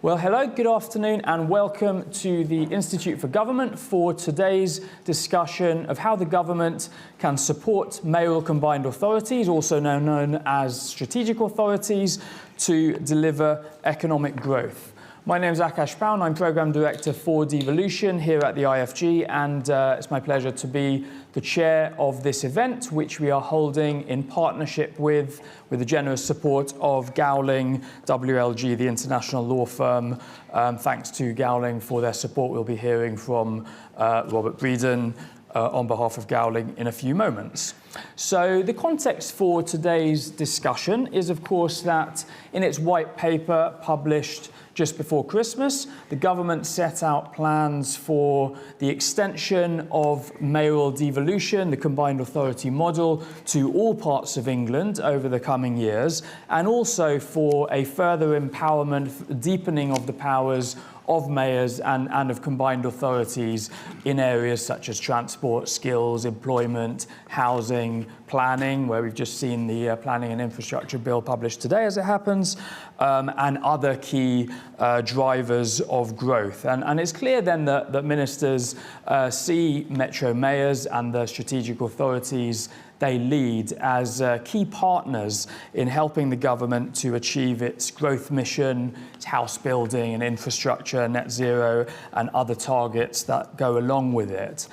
Well, hello, good afternoon, and welcome to the Institute for Government for today's discussion of how the government can support mayoral combined authorities, also known as strategic authorities, to deliver economic growth. My name is Akash Pound. I'm Programme Director for Devolution here at the IFG, and it's my pleasure to be the chair of this event, which we are holding in partnership with the generous support of Gowling WLG, the international law firm. Thanks to Gowling for their support. We'll be hearing from Robert Breeden on behalf of Gowling in a few moments. So the context for today's discussion is, of course, that in its white paper published just before Christmas, the government set out plans for the extension of mayoral devolution, the combined authority model, to all parts of England over the coming years, and also for a further empowerment, deepening of the powers of mayors and of combined authorities in areas such as transport, skills, employment, housing, planning, where we've just seen the planning and infrastructure bill published today as it happens, and other key drivers of growth. And it's clear then that ministers see metro mayors and the strategic authorities they lead as key partners in helping the government to achieve its growth mission, its house building and infrastructure, net zero, and other targets that go along with it.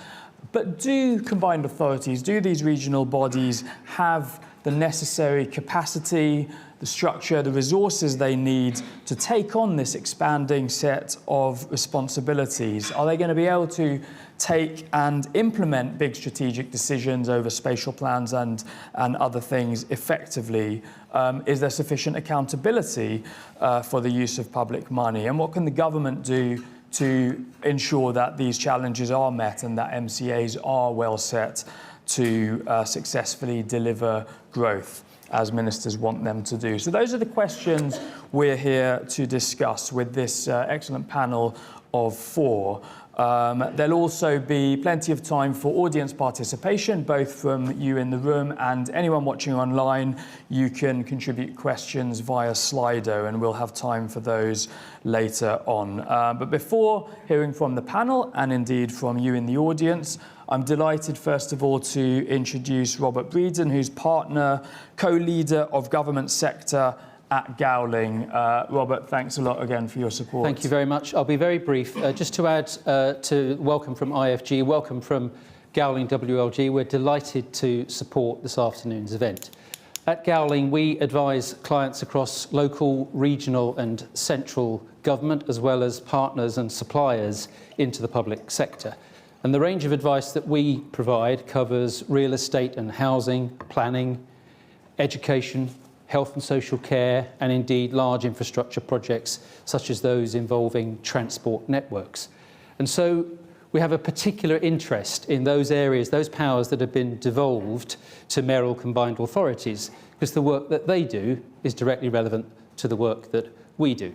But do combined authorities, do these regional bodies have the necessary capacity, the structure, the resources they need to take on this expanding set of responsibilities? Are they going to be able to take and implement big strategic decisions over spatial plans and other things effectively? Is there sufficient accountability for the use of public money? And what can the government do to ensure that these challenges are met and that MCAs are well set to successfully deliver growth as ministers want them to do? So those are the questions we're here to discuss with this excellent panel of four. There'll also be plenty of time for audience participation, both from you in the room and anyone watching online. You can contribute questions via Slido, and we'll have time for those later on. But before hearing from the panel, and indeed from you in the audience, I'm delighted, first of all, to introduce Robert Breeden, who's partner, co-leader of government sector at Gowling. Robert, thanks a lot again for your support. Thank you very much. I'll be very brief. Just to add to welcome from IFG, welcome from Gowling WLG. We're delighted to support this afternoon's event. At Gowling, we advise clients across local, regional and central government, as well as partners and suppliers into the public sector. And the range of advice that we provide covers real estate and housing, planning, education, health and social care, and indeed large infrastructure projects such as those involving transport networks. And so we have a particular interest in those areas, those powers that have been devolved to mayoral combined authorities, because the work that they do is directly relevant to the work that we do.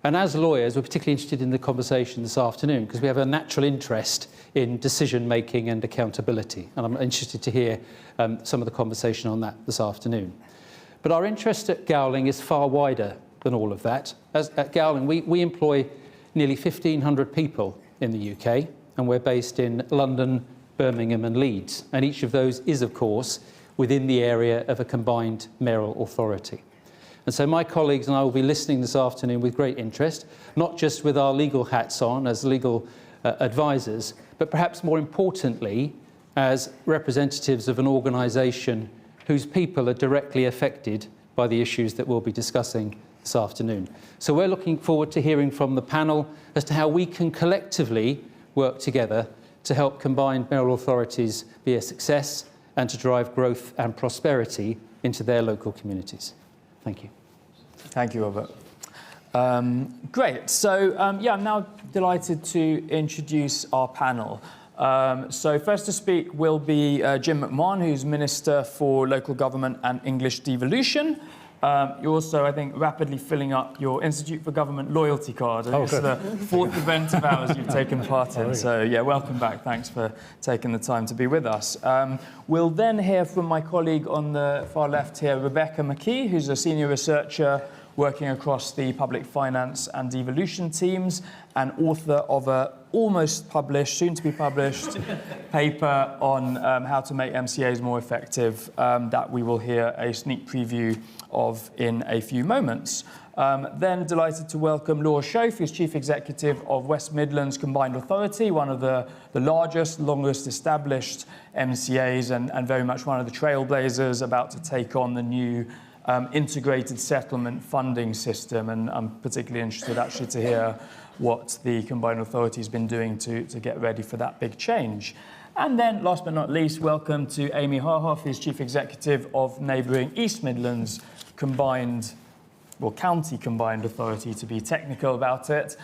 And as lawyers, we're particularly interested in the conversation this afternoon because we have a natural interest in decision making and accountability. And I'm interested to hear some of the conversation on that this afternoon. But our interest at Gowling is far wider than all of that. At Gowling, we employ nearly 1,500 people in the UK, and we're based in London, Birmingham and Leeds. And each of those is, of course, within the area of a combined mayoral authority. And so my colleagues and I will be listening this afternoon with great interest, not just with our legal hats on as legal advisors, but perhaps more importantly, as representatives of an organisation whose people are directly affected by the issues that we'll be discussing this afternoon. So we're looking forward to hearing from the panel as to how we can collectively work together to help combined mayoral authorities be a success and to drive growth and prosperity into their local communities. Thank you. Thank you, Robert. Great. So, I'm now delighted to introduce our panel. So first to speak will be Jim McMahon, who's Minister for Local Government and English Devolution. You're also, I think, rapidly filling up your Institute for Government loyalty card. It's the fourth event of ours you've taken part in. So, yeah, welcome back. Thanks for taking the time to be with us. We'll then hear from my colleague on the far left here, Rebecca McKee, who's a senior researcher working across the public finance and devolution teams, and author of a almost published, soon to be published paper on how to make MCAs more effective that we will hear a sneak preview of in a few moments. Then delighted to welcome Laura Schoaf, who's Chief Executive of West Midlands Combined Authority, one of the largest, longest established MCAs and very much one of the trailblazers about to take on the new integrated settlement funding system. And I'm particularly interested actually to hear what the Combined Authority has been doing to get ready for that big change. And then, last but not least, welcome to Amy Harhoff, who's Chief Executive of neighbouring East Midlands County Combined Authority, to be technical about it,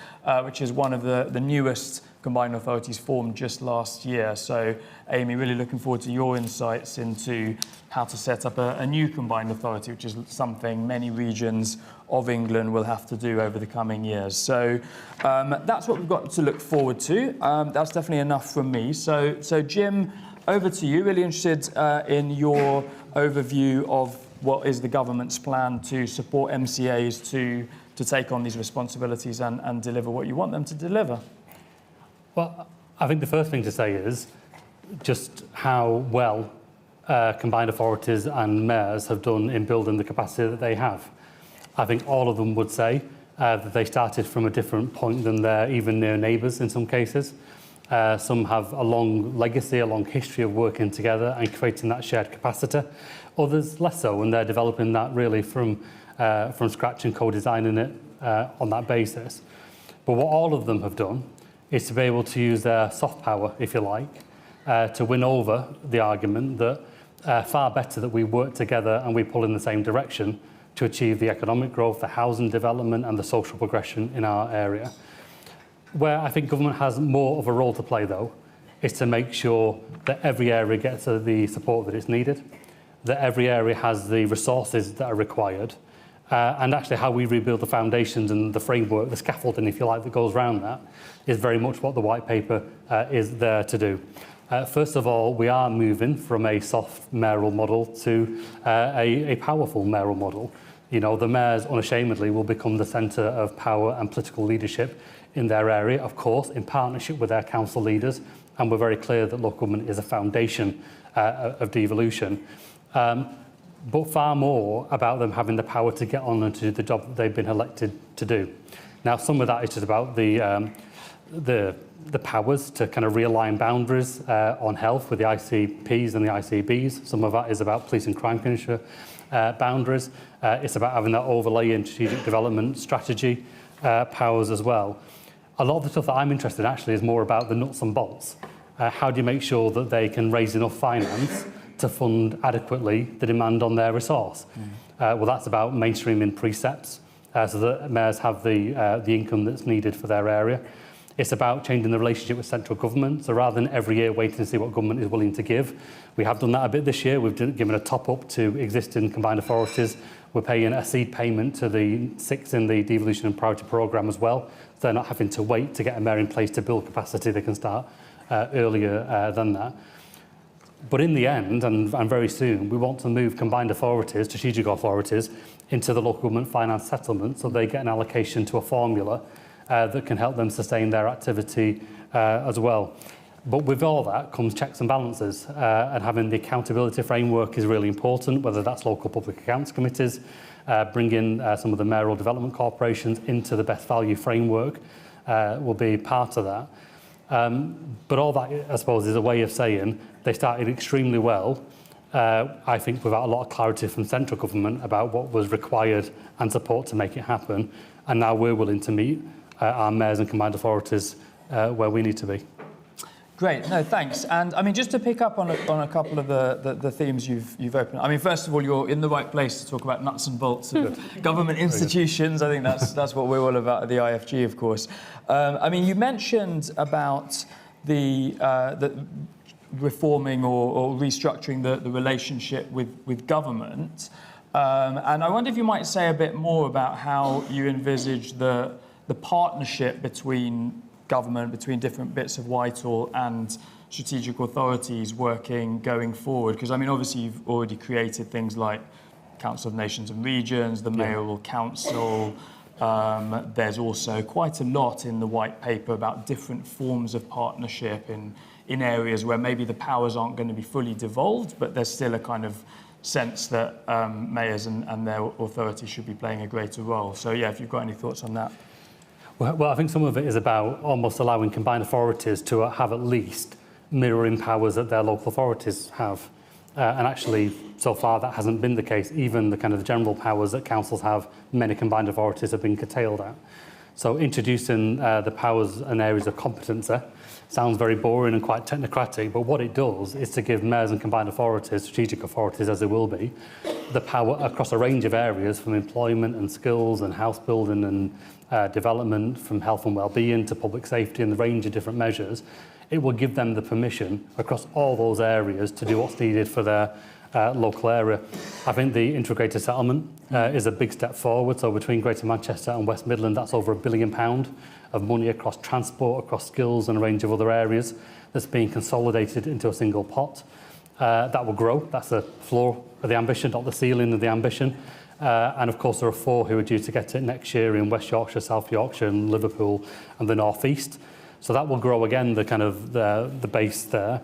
which is one of the newest combined authorities formed just last year. So, Amy, really looking forward to your insights into how to set up a new combined authority, which is something many regions of England will have to do over the coming years. So that's what we've got to look forward to. That's definitely enough from me. So Jim, over to you. Really interested in your overview of what is the government's plan to support MCAs to take on these responsibilities and deliver what you want them to deliver. Well, I think the first thing to say is just how well combined authorities and mayors have done in building the capacity that they have. I think all of them would say that they started from a different point than their even near neighbours in some cases. Some have a long legacy, a long history of working together and creating that shared capacity. Others less so, and they're developing that really from scratch and co-designing it on that basis. But what all of them have done is to be able to use their soft power, if you like, to win over the argument that far better that we work together and we pull in the same direction to achieve the economic growth, the housing development and the social progression in our area. Where I think government has more of a role to play, though, is to make sure that every area gets the support that it's needed, that every area has the resources that are required, and actually how we rebuild the foundations and the framework, the scaffolding, if you like, that goes around that, is very much what the white paper is there to do. First of all, we are moving from a soft mayoral model to a powerful mayoral model. You know, the mayors unashamedly will become the centre of power and political leadership in their area, of course, in partnership with their council leaders, and we're very clear that local government is a foundation of devolution. But far more about them having the power to get on and to do the job that they've been elected to do. Now, some of that is just about the powers to kind of realign boundaries on health with the ICPs and the ICBs. Some of that is about police and crime commissioner boundaries. It's about having that overlay in strategic development strategy powers as well. A lot of the stuff that I'm interested in actually is more about the nuts and bolts. How do you make sure that they can raise enough finance to fund adequately the demand on their resource? Well, that's about mainstreaming precepts so that mayors have the income that's needed for their area. It's about changing the relationship with central government. So rather than every year waiting to see what government is willing to give, we have done that a bit this year. We've given a top up to existing combined authorities. We're paying a seed payment to the 6 in the devolution and priority programme as well. So they're not having to wait to get a mayor in place to build capacity. They can start earlier than that. But in the end, and very soon, we want to move combined authorities, strategic authorities, into the local government finance settlement so they get an allocation to a formula that can help them sustain their activity as well. But with all that comes checks and balances, and having the accountability framework is really important, whether that's local public accounts committees, bringing some of the mayoral development corporations into the best value framework will be part of that. But all that, I suppose, is a way of saying they started extremely well, I think without a lot of clarity from central government about what was required and support to make it happen. And now we're willing to meet our mayors and combined authorities where we need to be. Great, no, thanks. And I mean, just to pick up on a couple of the themes you've opened. I mean, first of all, you're in the right place to talk about nuts and bolts of government institutions. I think that's what we're all about at the IFG, of course. I mean, you mentioned about the reforming or restructuring the relationship with government. And I wonder if you might say a bit more about how you envisage the partnership between government, between different bits of Whitehall and strategic authorities working going forward. Because, I mean, obviously you've already created things like Council of Nations and Regions, the Mayoral Council. There's also quite a lot in the white paper about different forms of partnership in areas where maybe the powers aren't going to be fully devolved, but there's still a kind of sense that mayors and their authority should be playing a greater role. So yeah, if you've got any thoughts on that. Well, I think some of it is about almost allowing combined authorities to have at least mirroring powers that their local authorities have. And actually, so far, that hasn't been the case. Even the kind of general powers that councils have, many combined authorities have been curtailed at. So introducing the powers and areas of competency sounds very boring and quite technocratic, but what it does is to give mayors and combined authorities, strategic authorities as they will be, the power across a range of areas, from employment and skills and house building and development, from health and well-being to public safety and the range of different measures. It will give them the permission across all those areas to do what's needed for their local area. I think the integrated settlement is a big step forward. So between Greater Manchester and West Midland, that's over £1 billion of money across transport, across skills and a range of other areas that's being consolidated into a single pot. That will grow. That's the floor of the ambition, not the ceiling of the ambition. And of course, there are 4 who are due to get it next year in West Yorkshire, South Yorkshire and Liverpool and the North East. So that will grow again, the kind of the base there.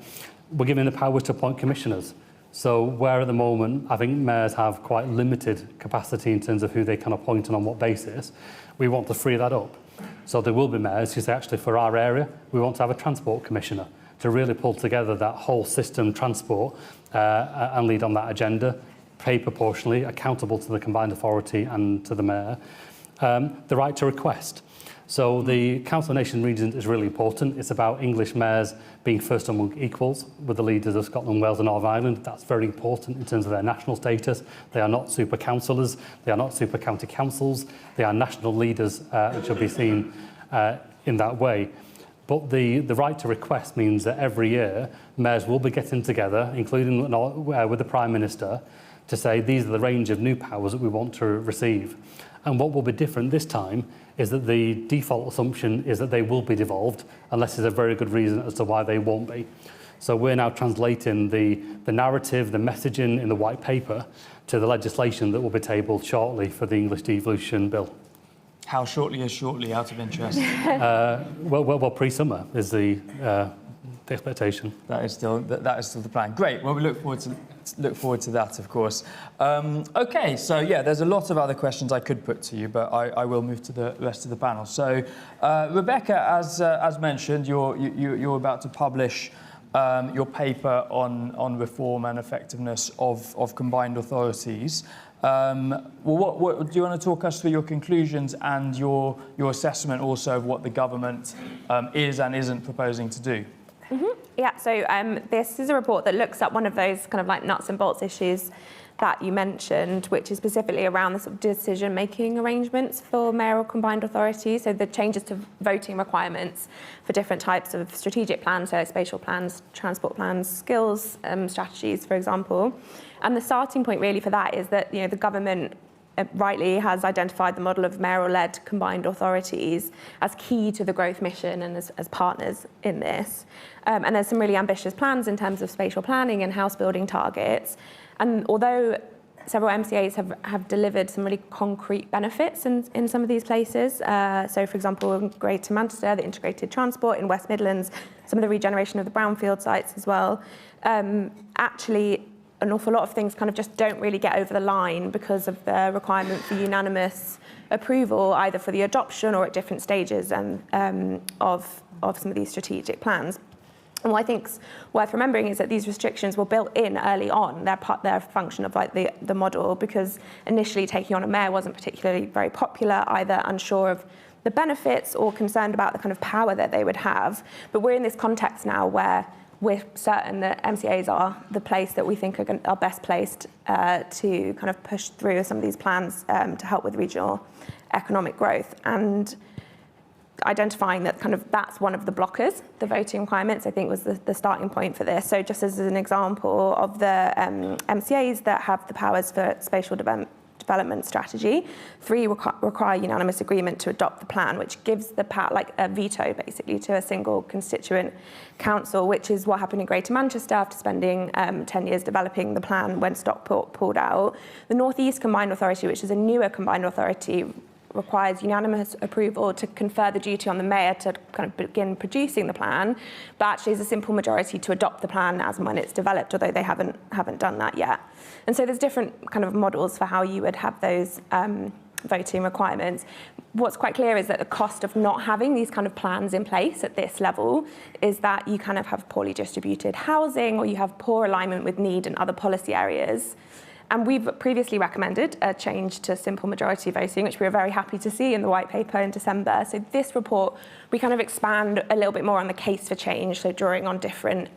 We're giving the power to appoint commissioners. So where at the moment, I think mayors have quite limited capacity in terms of who they can appoint and on what basis, we want to free that up. So there will be mayors who say, actually, for our area, we want to have a transport commissioner to really pull together that whole system transport and lead on that agenda, pay proportionally, accountable to the combined authority and to the mayor. The right to request. So the Council of Nations and Regions is really important. It's about English mayors being first among equals with the leaders of Scotland, Wales and Northern Ireland. That's very important in terms of their national status. They are not super councillors. They are not super county councils. They are national leaders which will be seen in that way. But the right to request means that every year mayors will be getting together, including with the Prime Minister, to say these are the range of new powers that we want to receive. And what will be different this time is that the default assumption is that they will be devolved unless there's a very good reason as to why they won't be. So we're now translating the narrative, the messaging in the white paper to the legislation that will be tabled shortly for the English devolution bill. How shortly is shortly, out of interest? Well, pre-summer is the expectation. That is still the plan. Great. Well, we look forward to that, of course. Okay. So yeah, there's a lot of other questions I could put to you, but I will move to the rest of the panel. So, Rebecca, as mentioned, you're about to publish your paper on reform and effectiveness of combined authorities. What do you want to talk us through your conclusions and your assessment also of what the government is and isn't proposing to do? Mm-hmm. Yeah, so this is a report that looks at one of those kind of like nuts and bolts issues that you mentioned, which is specifically around the sort of decision-making arrangements for mayoral combined authorities, so the changes to voting requirements for different types of strategic plans, so spatial plans, transport plans, skills strategies, for example. And the starting point really for that is that the government rightly has identified the model of mayoral-led combined authorities as key to the growth mission and as partners in this. And there's some really ambitious plans in terms of spatial planning and house building targets. And although several MCAs have delivered some really concrete benefits in some of these places, so for example, in Greater Manchester, the integrated transport, in West Midlands, some of the regeneration of the brownfield sites as well, actually an awful lot of things kind of just don't really get over the line because of the requirement for unanimous approval, either for the adoption or at different stages of some of these strategic plans. And what I think's worth remembering is that these restrictions were built in early on. They're a function of like the model, because initially taking on a mayor wasn't particularly very popular, either unsure of the benefits or concerned about the kind of power that they would have. But we're in this context now where we're certain that MCAs are the place that we think are best placed to kind of push through some of these plans to help with regional economic growth. And identifying that kind of that's one of the blockers, the voting requirements, I think was the starting point for this. So just as an example of the MCAs that have the powers for spatial development development strategy. 3 require unanimous agreement to adopt the plan, which gives the like a veto basically to a single constituent council, which is what happened in Greater Manchester after spending 10 years developing the plan when Stockport pulled out. The North East Combined Authority, which is a newer combined authority, requires unanimous approval to confer the duty on the mayor to kind of begin producing the plan, but actually is a simple majority to adopt the plan as and when it's developed, although they haven't done that yet. And so there's different kind of models for how you would have those voting requirements. What's quite clear is that the cost of not having these kind of plans in place at this level is that you kind of have poorly distributed housing, or you have poor alignment with need in other policy areas. And we've previously recommended a change to simple majority voting, which we were very happy to see in the white paper in December. So this report, we kind of expand a little bit more on the case for change, so drawing on different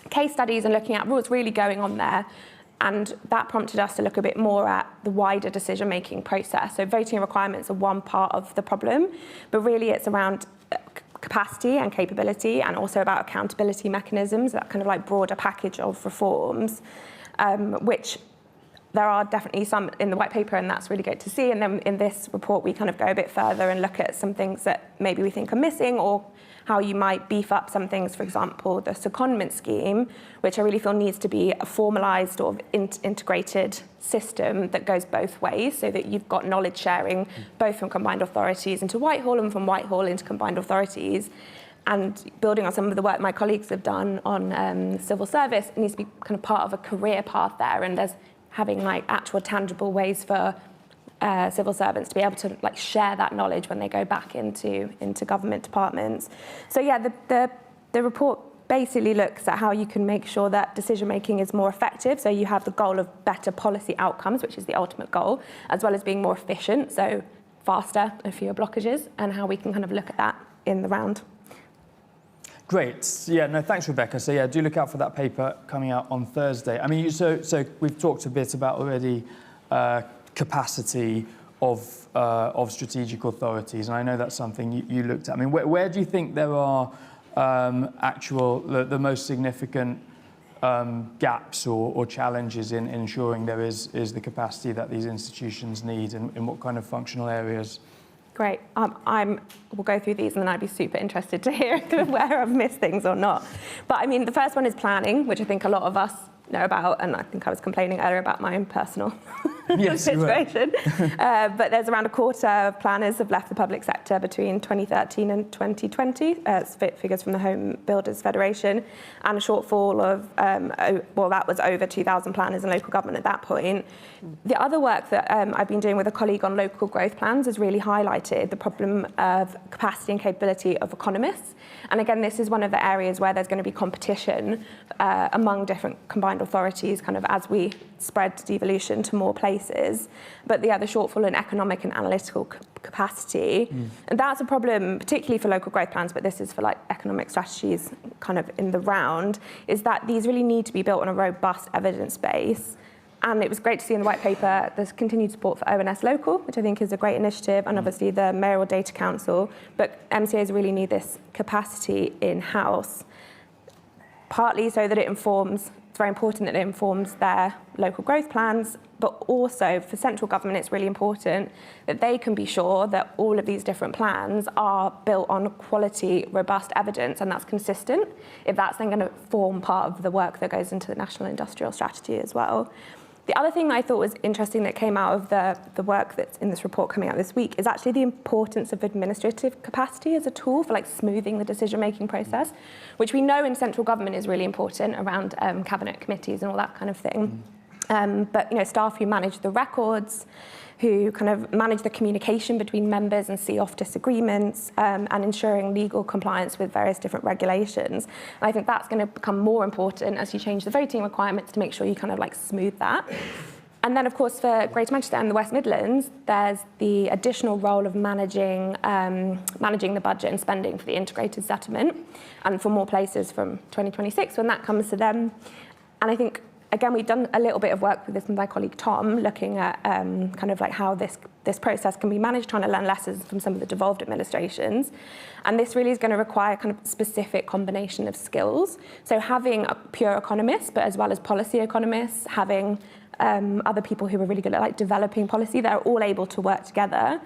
case studies and looking at what's really going on there. And that prompted us to look a bit more at the wider decision-making process. So voting requirements are one part of the problem, but really it's around capacity and capability, and also about accountability mechanisms, that kind of like broader package of reforms, which there are definitely some in the white paper, and that's really great to see. And then in this report, we kind of go a bit further and look at some things that maybe we think are missing, or how you might beef up some things. For example, the secondment scheme, which I really feel needs to be a formalised or integrated system that goes both ways, so that you've got knowledge sharing both from combined authorities into Whitehall and from Whitehall into combined authorities. And building on some of the work my colleagues have done on civil service, it needs to be kind of part of a career path there. And there's having like actual tangible ways for civil servants to be able to like share that knowledge when they go back into government departments. So yeah, the report basically looks at how you can make sure that decision making is more effective. So you have the goal of better policy outcomes, which is the ultimate goal, as well as being more efficient, so faster and fewer blockages, and how we can kind of look at that in the round. Great. Yeah, no, thanks, Rebecca. So yeah, do look out for that paper coming out on Thursday. I mean, so we've talked a bit about already capacity of strategic authorities, and I know that's something you looked at. I mean, where do you think there are the most significant gaps or challenges in ensuring there is the capacity that these institutions need, and in what kind of functional areas? Great. We'll go through these, and then I'd be super interested to hear where I've missed things or not. But I mean, the first one is planning, which I think a lot of us know about, and I think I was complaining earlier about my own personal situation. But there's around a quarter of planners have left the public sector between 2013 and 2020. It's figures from the Home Builders Federation, and a shortfall of, that was over 2,000 planners in local government at that point. The other work that I've been doing with a colleague on local growth plans has really highlighted the problem of capacity and capability of economists. And again, this is one of the areas where there's going to be competition among different combined authorities, kind of as we spread devolution to more places. But the other shortfall in economic and analytical capacity, and that's a problem particularly for local growth plans, but this is for like economic strategies kind of in the round, is that these really need to be built on a robust evidence base. And it was great to see in the white paper there's continued support for ONS Local, which I think is a great initiative, and obviously the Mayoral Data Council. But MCAs really need this capacity in-house, partly so that it's very important that it informs their local growth plans, but also for central government it's really important that they can be sure that all of these different plans are built on quality, robust evidence, and that's consistent, if that's then going to form part of the work that goes into the National Industrial Strategy as well. The other thing that I thought was interesting that came out of the work that's in this report coming out this week is actually the importance of administrative capacity as a tool for like smoothing the decision-making process, which we know in central government is really important around cabinet committees and all that kind of thing. But staff who manage the records, who kind of manage the communication between members and see off disagreements, and ensuring legal compliance with various different regulations. And I think that's going to become more important as you change the voting requirements to make sure you kind of like smooth that. And then, of course, for Greater Manchester and the West Midlands, there's the additional role of managing the budget and spending for the integrated settlement, and for more places from 2026 when that comes to them. And I think again, we've done a little bit of work with this with my colleague Tom, looking at kind of like how this process can be managed, trying to learn lessons from some of the devolved administrations. And this really is going to require kind of specific combination of skills. So having a pure economist, but as well as policy economists, having other people who are really good at like developing policy, they're all able to work together.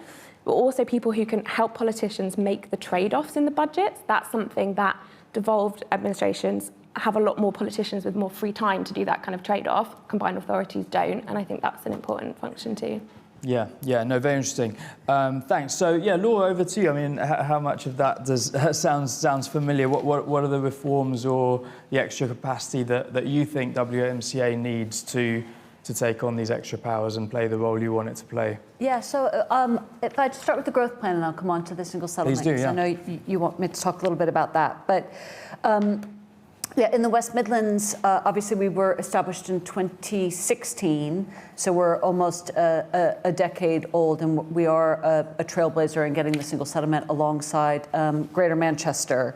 But also people who can help politicians make the trade-offs in the budgets. That's something that devolved administrations have a lot more politicians with more free time to do that kind of trade-off. Combined authorities don't, and I think that's an important function too. Yeah, no, very interesting. Thanks. So, yeah, Laura, over to you. I mean, how much of that sounds familiar? What are the reforms or the extra capacity that you think WMCA needs to take on these extra powers and play the role you want it to play? Yeah, so if I start with the growth plan, and I'll come on to the single settlement. Please do, yeah. I know you want me to talk a little bit about that. But yeah, in the West Midlands, obviously we were established in 2016, so we're almost a decade old, and we are a trailblazer in getting the single settlement alongside Greater Manchester.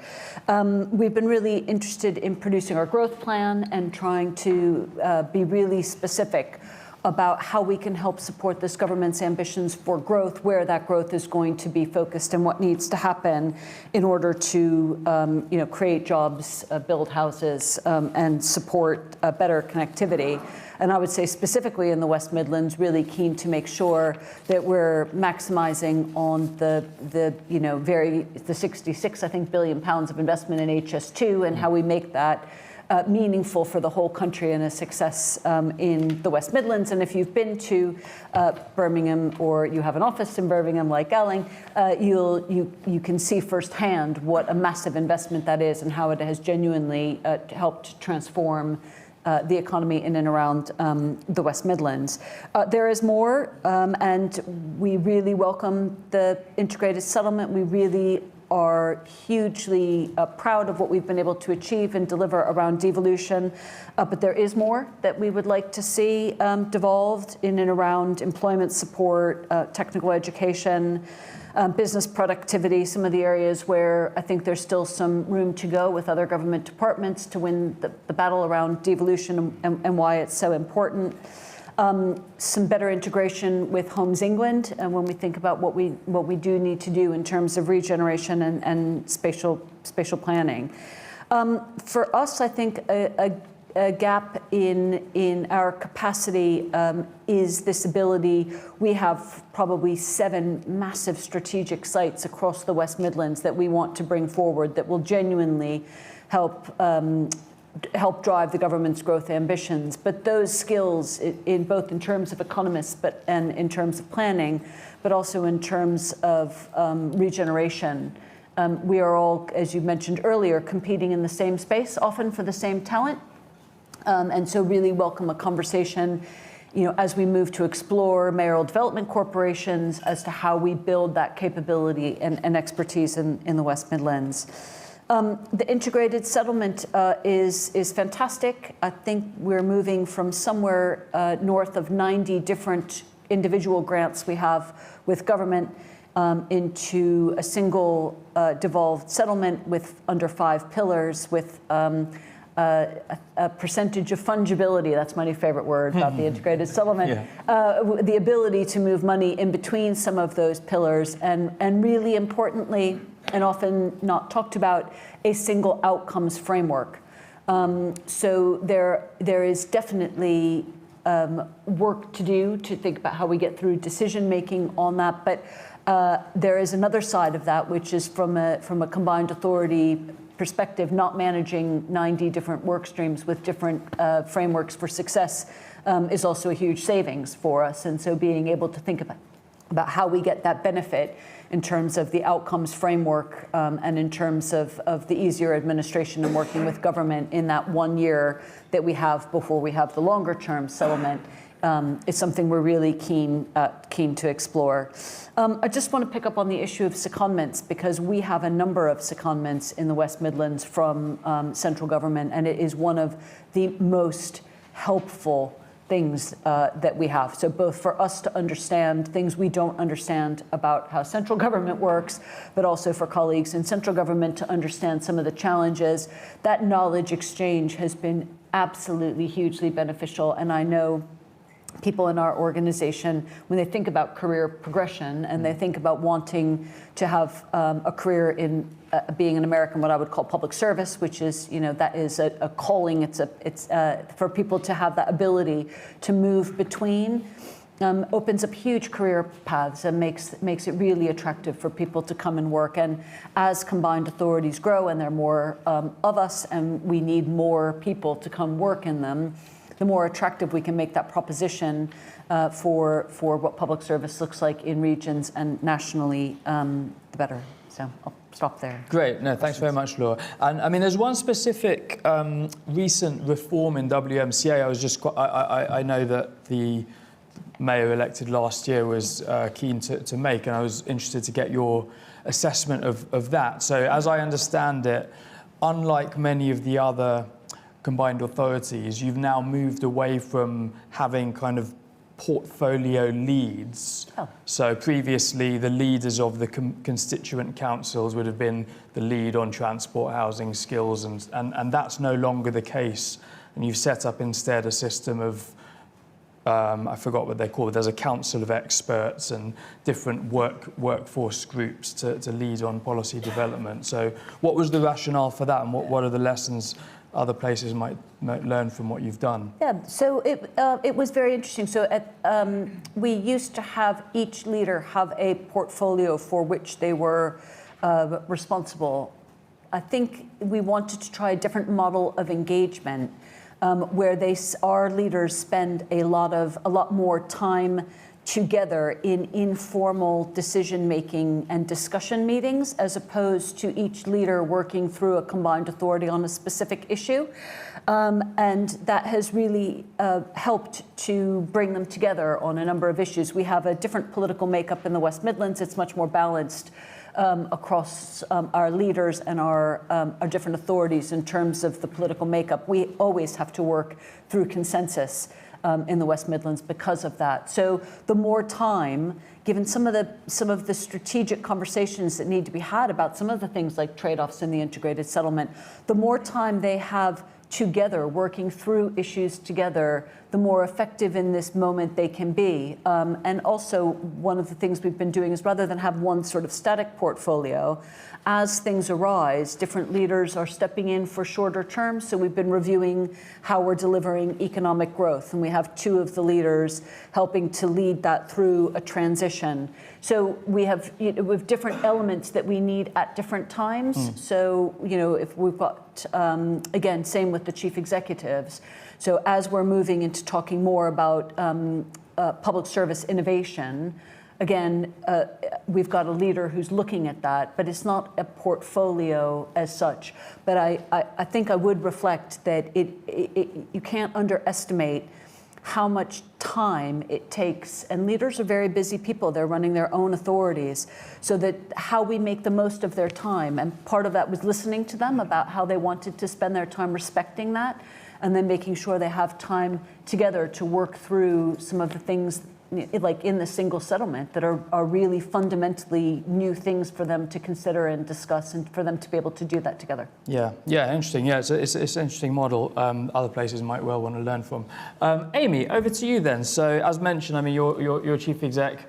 We've been really interested in producing our growth plan and trying to be really specific about how we can help support this government's ambitions for growth, where that growth is going to be focused and what needs to happen in order to create jobs, build houses, and support better connectivity. And I would say specifically in the West Midlands, really keen to make sure that we're maximizing on the 66, I think, billion pounds of investment in HS2 and how we make that meaningful for the whole country and a success in the West Midlands. And if you've been to Birmingham or you have an office in Birmingham like Gowling, you can see firsthand what a massive investment that is and how it has genuinely helped transform the economy in and around the West Midlands. There is more, and we really welcome the integrated settlement. We really are hugely proud of what we've been able to achieve and deliver around devolution, but there is more that we would like to see devolved in and around employment support, technical education, business productivity, some of the areas where I think there's still some room to go with other government departments to win the battle around devolution and why it's so important. Some better integration with Homes England, and when we think about what we do need to do in terms of regeneration and spatial planning. For us, I think a gap in our capacity is this ability. We have probably 7 massive strategic sites across the West Midlands that we want to bring forward that will genuinely help drive the government's growth ambitions. But those skills, in both in terms of economists and in terms of planning, but also in terms of regeneration, we are all, as you mentioned earlier, competing in the same space, often for the same talent. And so really welcome a conversation, as we move to explore mayoral development corporations as to how we build that capability and expertise in the West Midlands. The integrated settlement is fantastic. I think we're moving from somewhere north of 90 different individual grants we have with government into a single devolved settlement with under 5 pillars with a percentage of fungibility. That's my new favorite word about the integrated settlement. Yeah. The ability to move money in between some of those pillars and really importantly, and often not talked about, a single outcomes framework. So there is definitely work to do to think about how we get through decision making on that. But there is another side of that, which is from a combined authority perspective, not managing 90 different work streams with different frameworks for success is also a huge savings for us. And so being able to think about how we get that benefit in terms of the outcomes framework and in terms of the easier administration and working with government in that 1 year that we have before we have the longer term settlement is something we're really keen to explore. I just want to pick up on the issue of secondments, because we have a number of secondments in the West Midlands from central government, and it is one of the most helpful things that we have. So both for us to understand things we don't understand about how central government works, but also for colleagues in central government to understand some of the challenges. That knowledge exchange has been absolutely hugely beneficial. And I know people in our organization, when they think about career progression and they think about wanting to have a career in being an American, what I would call public service, which is, that is a calling. It's for people to have that ability to move between. Opens up huge career paths and makes it really attractive for people to come and work. And as combined authorities grow, and there are more of us, and we need more people to come work in them, the more attractive we can make that proposition for what public service looks like in regions and nationally, the better. So I'll stop there. Great. No, thanks very much, Laura. And I mean, there's one specific recent reform in WMCA. I know that the mayor elected last year was keen to make, and I was interested to get your assessment of that. So as I understand it, unlike many of the other combined authorities, you've now moved away from having kind of portfolio leads. Oh. So previously, the leaders of the constituent councils would have been the lead on transport, housing, skills, and that's no longer the case. And you've set up instead a system of I forgot what they call it. There's a council of experts and different workforce groups to lead on policy development. So what was the rationale for that, and what are the lessons other places might learn from what you've done? Yeah, so it was very interesting. So we used to have each leader have a portfolio for which they were responsible. I think we wanted to try a different model of engagement, where our leaders spend a lot more time together in informal decision-making and discussion meetings, as opposed to each leader working through a combined authority on a specific issue. And that has really helped to bring them together on a number of issues. We have a different political makeup in the West Midlands. It's much more balanced across our leaders and our different authorities in terms of the political makeup. We always have to work through consensus in the West Midlands because of that. So the more time, given some of the strategic conversations that need to be had about some of the things like trade-offs in the integrated settlement, the more time they have together, working through issues together, the more effective in this moment they can be. And also, one of the things we've been doing is, rather than have one sort of static portfolio, as things arise, different leaders are stepping in for shorter terms. So we've been reviewing how we're delivering economic growth, and we have two of the leaders helping to lead that through a transition. So we have different elements that we need at different times. So, if we've got, again, same with the chief executives. So as we're moving into talking more about public service innovation, again, we've got a leader who's looking at that, but it's not a portfolio as such. But I think I would reflect that you can't underestimate how much time it takes. And leaders are very busy people. They're running their own authorities. So that how we make the most of their time. And part of that was listening to them about how they wanted to spend their time, respecting that, and then making sure they have time together to work through some of the things like in the single settlement that are really fundamentally new things for them to consider and discuss, and for them to be able to do that together. Yeah, interesting. Yeah, it's an interesting model. Other places might well want to learn from. Amy, over to you then. So as mentioned, I mean, you're chief exec,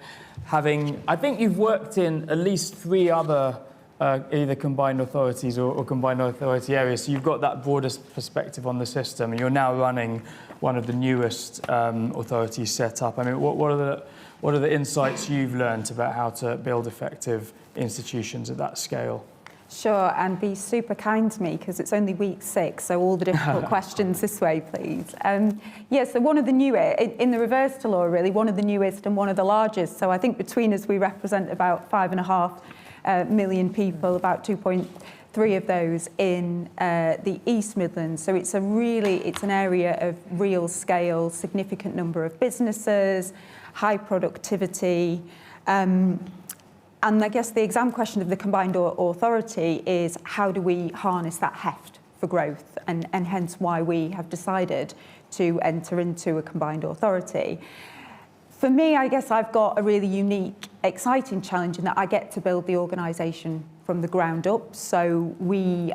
I think you've worked in at least 3 other either combined authorities or combined authority areas. So you've got that broader perspective on the system, and you're now running one of the newest authorities set up. I mean, what are the insights you've learned about how to build effective institutions at that scale? Sure, and be super kind to me because it's only week 6, so all the difficult questions this way, please. So one of the newest, in the reverse to Laura, really, one of the newest and one of the largest. So I think between us we represent about 5.5 million people, about 2.3 of those in the East Midlands. So it's an area of real scale, significant number of businesses, high productivity. And I guess the exam question of the combined authority is, how do we harness that heft for growth? And hence why we have decided to enter into a combined authority. For me, I guess I've got a really unique, exciting challenge in that I get to build the organisation from the ground up. So we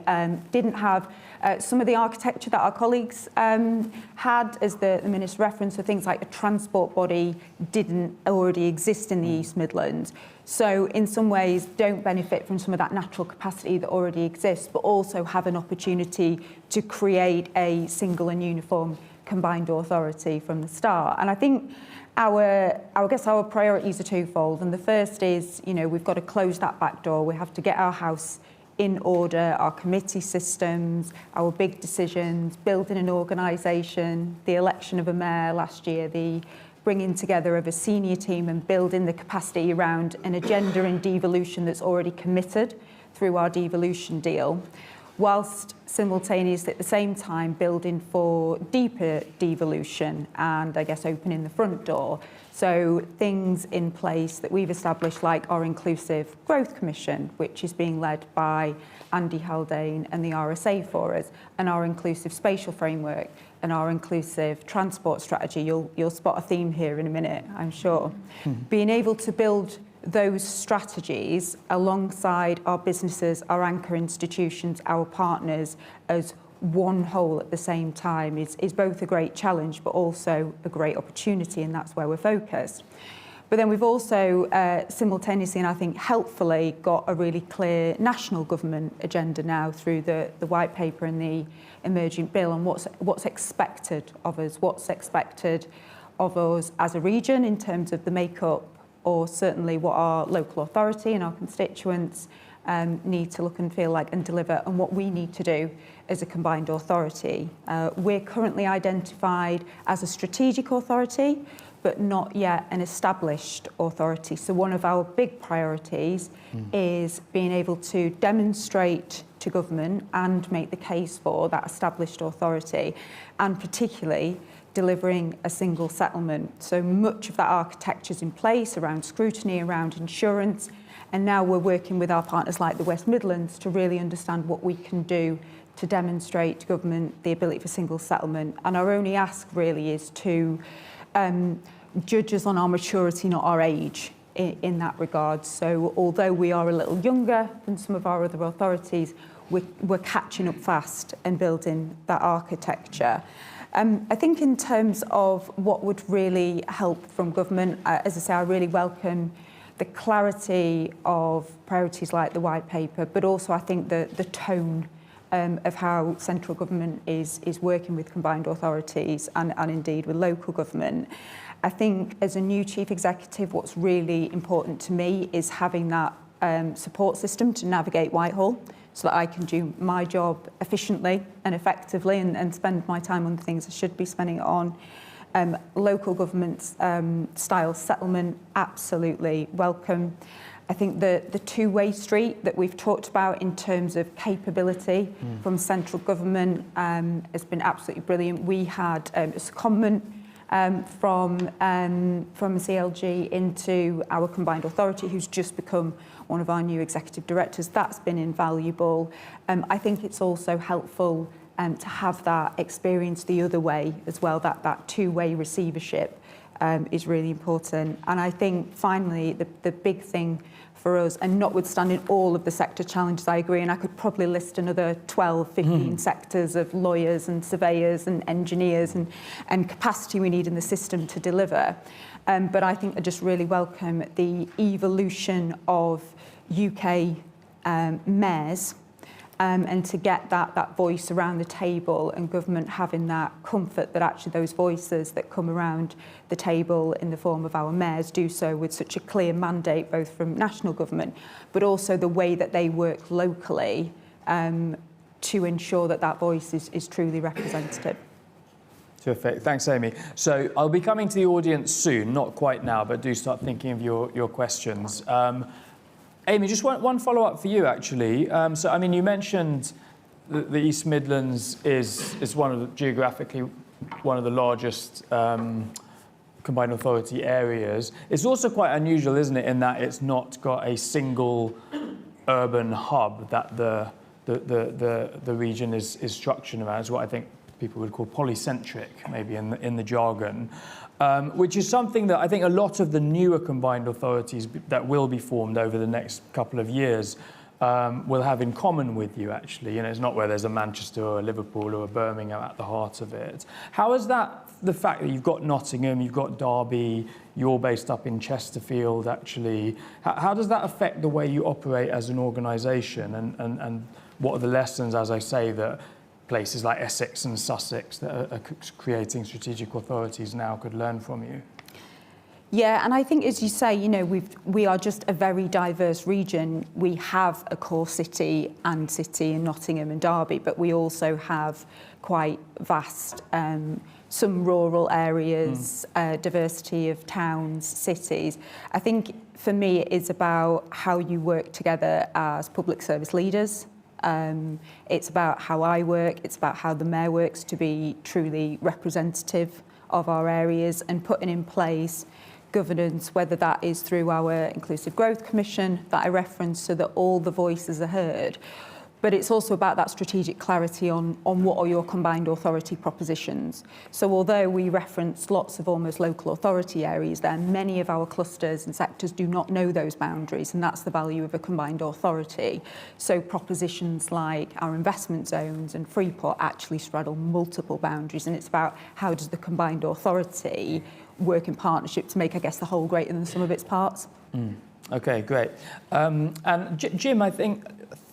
didn't have some of the architecture that our colleagues had, as the Minister referenced, so things like a transport body didn't already exist in the East Midlands. So in some ways don't benefit from some of that natural capacity that already exists, but also have an opportunity to create a single and uniform combined authority from the start. And I think our priorities are twofold. And the first is, we've got to close that back door. We have to get our house in order, our committee systems, our big decisions, building an organisation, the election of a mayor last year, the bringing together of a senior team and building the capacity around an agenda in devolution that's already committed through our devolution deal, whilst simultaneously at the same time building for deeper devolution and I guess opening the front door. So things in place that we've established, like our Inclusive Growth Commission, which is being led by Andy Haldane and the RSA for us, and our Inclusive Spatial Framework and our Inclusive Transport Strategy. You'll spot a theme here in a minute, I'm sure. Being able to build those strategies alongside our businesses, our anchor institutions, our partners as one whole at the same time is both a great challenge but also a great opportunity, and that's where we're focused. But then we've also simultaneously, and I think helpfully, got a really clear national government agenda now through the white paper and the emergent bill on what's expected of us, what's expected of us as a region in terms of the makeup, or certainly what our local authority and our constituents need to look and feel like and deliver, and what we need to do as a combined authority. We're currently identified as a strategic authority, but not yet an established authority. So one of our big priorities is being able to demonstrate to government and make the case for that established authority, and particularly delivering a single settlement. So much of that architecture is in place around scrutiny, around insurance, and now we're working with our partners like the West Midlands to really understand what we can do to demonstrate to government the ability for single settlement. And our only ask really is to judge us on our maturity, not our age, in that regard. So although we are a little younger than some of our other authorities, we're catching up fast and building that architecture. I think in terms of what would really help from government, as I say, I really welcome the clarity of priorities like the white paper, but also I think the tone of how central government is working with combined authorities and indeed with local government. I think as a new chief executive, what's really important to me is having that support system to navigate Whitehall, so that I can do my job efficiently and effectively and spend my time on the things I should be spending it on. Local government's style settlement, absolutely welcome. I think the two-way street that we've talked about in terms of capability from central government has been absolutely brilliant. We had a secondment from CLG into our combined authority, who's just become one of our new executive directors. That's been invaluable. I think it's also helpful to have that experience the other way as well, that two-way receivership is really important. And I think finally the big thing for us, and notwithstanding all of the sector challenges, I agree, and I could probably list another 12, 15 sectors of lawyers and surveyors and engineers and capacity we need in the system to deliver. But I think I just really welcome the evolution of UK mayors and to get that voice around the table, and government having that comfort that actually those voices that come around the table in the form of our mayors do so with such a clear mandate, both from national government, but also the way that they work locally to ensure that voice is truly representative. Terrific. Thanks, Amy. So I'll be coming to the audience soon, not quite now, but do start thinking of your questions. Amy, just one follow-up for you, actually. So, I mean, you mentioned the East Midlands is geographically one of the largest combined authority areas. It's also quite unusual, isn't it, in that it's not got a single urban hub that the region is structured around. Is what I think people would call polycentric, maybe in the jargon, which is something that I think a lot of the newer combined authorities that will be formed over the next couple of years will have in common with you, actually. It's not where there's a Manchester or a Liverpool or a Birmingham at the heart of it. How is that, the fact that you've got Nottingham, you've got Derby, you're based up in Chesterfield, actually, how does that affect the way you operate as an organisation? And what are the lessons, as I say, that places like Essex and Sussex that are creating strategic authorities now could learn from you? Yeah, and I think, as you say, we are just a very diverse region. We have a core city in Nottingham and Derby, but we also have quite vast, some rural areas, diversity of towns, cities. I think for me it is about how you work together as public service leaders. It's about how I work, it's about how the mayor works to be truly representative of our areas and putting in place governance, whether that is through our Inclusive Growth Commission that I referenced so that all the voices are heard. But it's also about that strategic clarity on what are your combined authority propositions. So although we reference lots of almost local authority areas there, many of our clusters and sectors do not know those boundaries, and that's the value of a combined authority. So propositions like our investment zones and Freeport actually straddle multiple boundaries, and it's about how does the combined authority work in partnership to make, I guess, the whole greater than the sum of its parts. Okay, great. And Jim, I think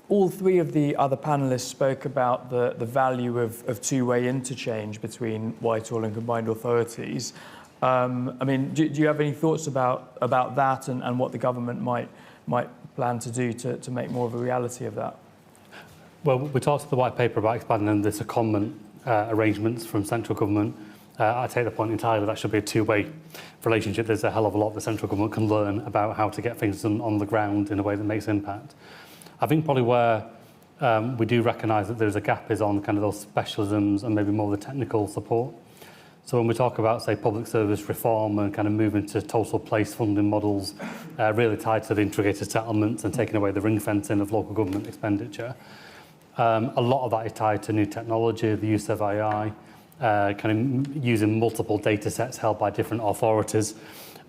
all three of the other panellists spoke about the value of two-way interchange between Whitehall and combined authorities. I mean, do you have any thoughts about that and what the government might plan to do to make more of a reality of that? Well, we talked in the white paper about expanding the secondment arrangements from central government. I take the point entirely that should be a two-way relationship. There's a hell of a lot the central government can learn about how to get things done on the ground in a way that makes impact. I think probably where we do recognise that there's a gap is on kind of those specialisms and maybe more the technical support. So when we talk about, say, public service reform and kind of moving to total place funding models, really tied to the integrated settlements and taking away the ring fencing of local government expenditure, a lot of that is tied to new technology, the use of AI, kind of using multiple data sets held by different authorities,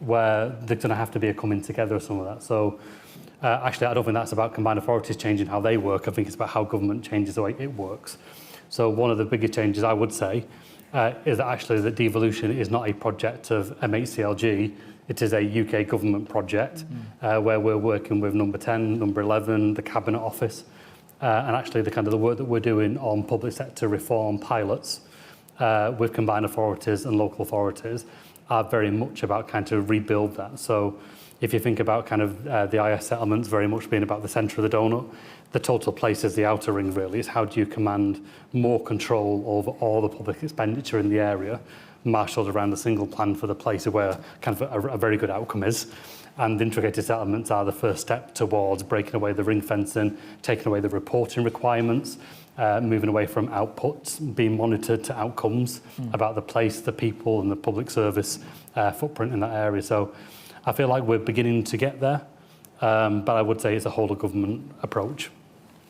where there's going to have to be a coming together of some of that. So actually, I don't think that's about combined authorities changing how they work. I think it's about how government changes the way it works. So one of the bigger changes, I would say, is that actually that devolution is not a project of MHCLG. It is a UK government project where we're working with number 10, number 11, the Cabinet Office, and actually the kind of the work that we're doing on public sector reform pilots with combined authorities and local authorities are very much about kind of rebuild that. So if you think about kind of the IS settlements very much being about the centre of the donut, the total place is the outer ring really. It's how do you command more control over all the public expenditure in the area, marshalled around a single plan for the place where kind of a very good outcome is. And the integrated settlements are the first step towards breaking away the ring fencing, taking away the reporting requirements, moving away from outputs, being monitored to outcomes about the place, the people and the public service footprint in that area. So I feel like we're beginning to get there, but I would say it's a whole of government approach.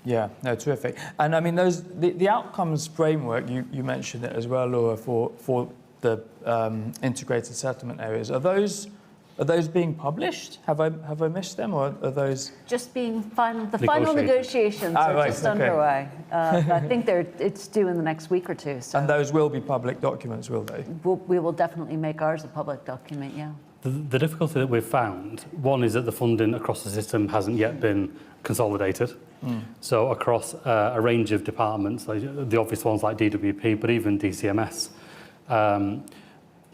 Yeah, no, terrific. And I mean, the outcomes framework, you mentioned it as well, Laura, for the integrated settlement areas. Are those being published? Have I missed them, or are those just being final negotiations are right, just okay. underway. I think it's due in the next week or two. So and those will be public documents, will they? we will definitely make ours a public document. Yeah. The difficulty that we've found, one is that the funding across the system hasn't yet been consolidated. So across a range of departments, like the obvious ones like DWP, but even DCMS,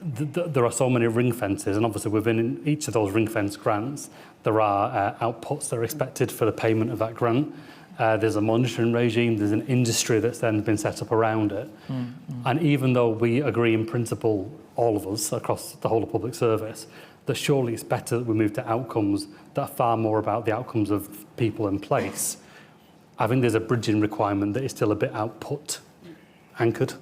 there are so many ring fences, and obviously within each of those ring fence grants, there are outputs that are expected for the payment of that grant. There's a monitoring regime, there's an industry that's then been set up around it. And even though we agree in principle, all of us across the whole of public service, that surely it's better that we move to outcomes that are far more about the outcomes of people in place, I think there's a bridging requirement that is still a bit output anchored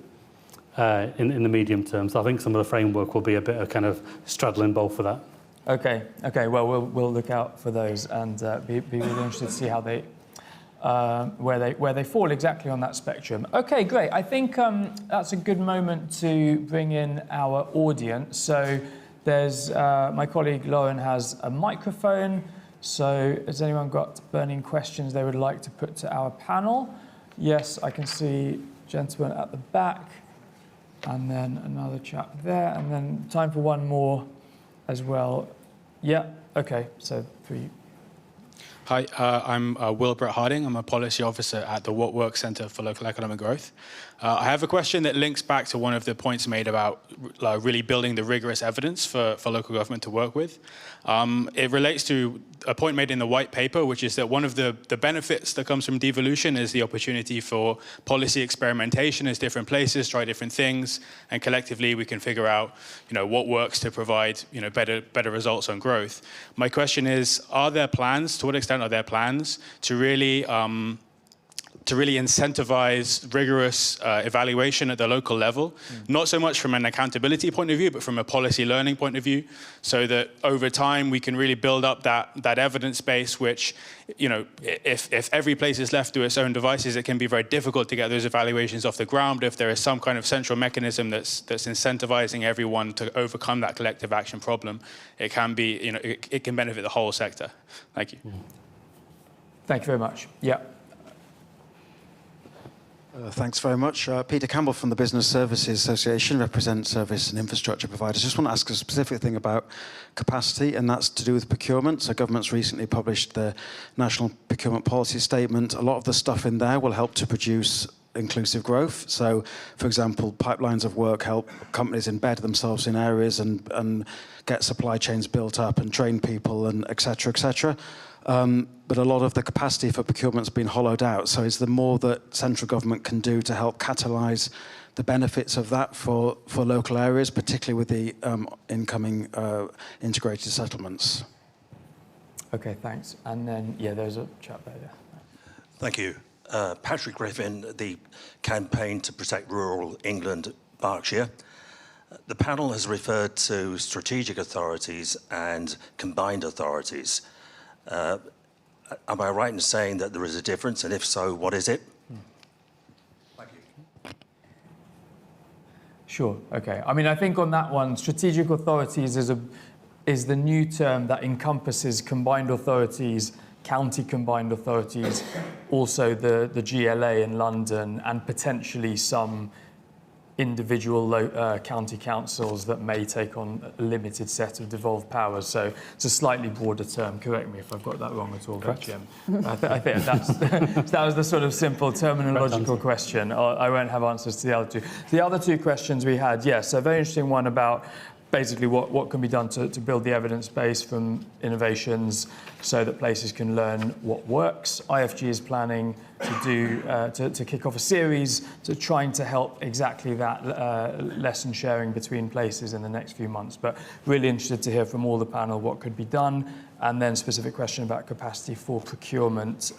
in the medium term. So I think some of the framework will be a bit of kind of straddling both of that. Okay. Well, we'll look out for those and be really interested to see how they where they fall exactly on that spectrum. Okay, great. I think that's a good moment to bring in our audience. So there's my colleague Lauren has a microphone. So has anyone got burning questions they would like to put to our panel? Yes, I can see gentleman at the back, and then another chap there, and then time for one more as well. Yeah, okay, so 3. Hi, I'm Wilbert Harding. I'm a policy officer at the What Works Centre for Local Economic Growth. I have a question that links back to one of the points made about really building the rigorous evidence for local government to work with. It relates to a point made in the white paper, which is that one of the benefits that comes from devolution is the opportunity for policy experimentation as different places try different things, and collectively we can figure out, what works to provide, better results on growth. My question is, are there plans? To what extent are there plans to really incentivize rigorous evaluation at the local level, not so much from an accountability point of view, but from a policy learning point of view, so that over time we can really build up that evidence base, which, if every place is left to its own devices, it can be very difficult to get those evaluations off the ground. But if there is some kind of central mechanism that's incentivizing everyone to overcome that collective action problem, it can be, it can benefit the whole sector. Thank you. Thank you very much. Yeah. Thanks very much. Peter Campbell from the Business Services Association, represents service and infrastructure providers. Just want to ask a specific thing about capacity, and that's to do with procurement. So government's recently published the National Procurement Policy Statement. A lot of the stuff in there will help to produce inclusive growth. So, for example, pipelines of work help companies embed themselves in areas and get supply chains built up and train people, and et cetera, et cetera. But a lot of the capacity for procurement's been hollowed out. So is there more that central government can do to help catalyse the benefits of that for local areas, particularly with the incoming integrated settlements? Okay, thanks. And then, there's a chap there. Yeah. Thank you. Patrick Griffin, the Campaign to Protect Rural England, Berkshire. The panel has referred to strategic authorities and combined authorities. Am I right in saying that there is a difference, and if so, what is it? Thank you. Sure, okay. I think on that one, strategic authorities is the new term that encompasses combined authorities, county combined authorities, also the GLA in London, and potentially some individual county councils that may take on a limited set of devolved powers. So it's a slightly broader term. Correct me if I've got that wrong at all, Jim. I think that was the sort of simple terminological question. I won't have answers to the other two. The other two questions we had, so a very interesting one about basically what can be done to build the evidence base from innovations so that places can learn what works. IFG is planning to kick off a series to trying to help exactly that lesson sharing between places in the next few months. But really interested to hear from all the panel what could be done, and then specific question about capacity for procurement.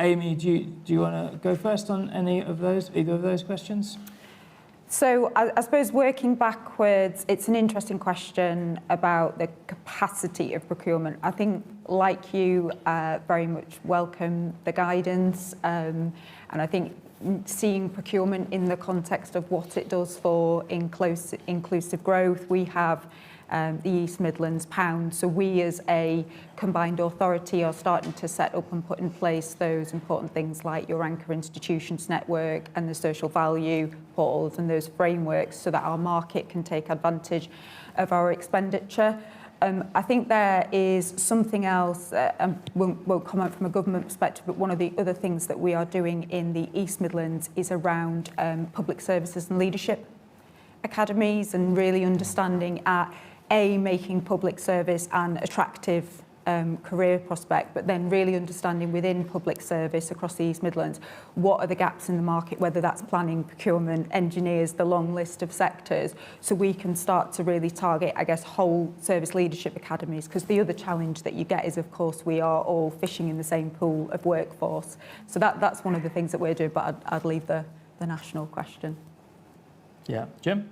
Amy, do you want to go first on either of those questions? So I suppose working backwards, it's an interesting question about the capacity of procurement. I think, like you, very much welcome the guidance, and I think seeing procurement in the context of what it does for inclusive growth. We have the East Midlands Pound. So we as a combined authority are starting to set up and put in place those important things like your anchor institutions network and the social value portals and those frameworks so that our market can take advantage of our expenditure. I think there is something else, won't comment from a government perspective, but one of the other things that we are doing in the East Midlands is around public services and leadership academies, and really understanding making public service an attractive career prospect, but then really understanding within public service across the East Midlands, what are the gaps in the market, whether that's planning, procurement, engineers, the long list of sectors, so we can start to really target, I guess, whole service leadership academies. Because the other challenge that you get is, of course, we are all fishing in the same pool of workforce. So that's one of the things that we're doing, but I'd leave the national question. Yeah. Jim?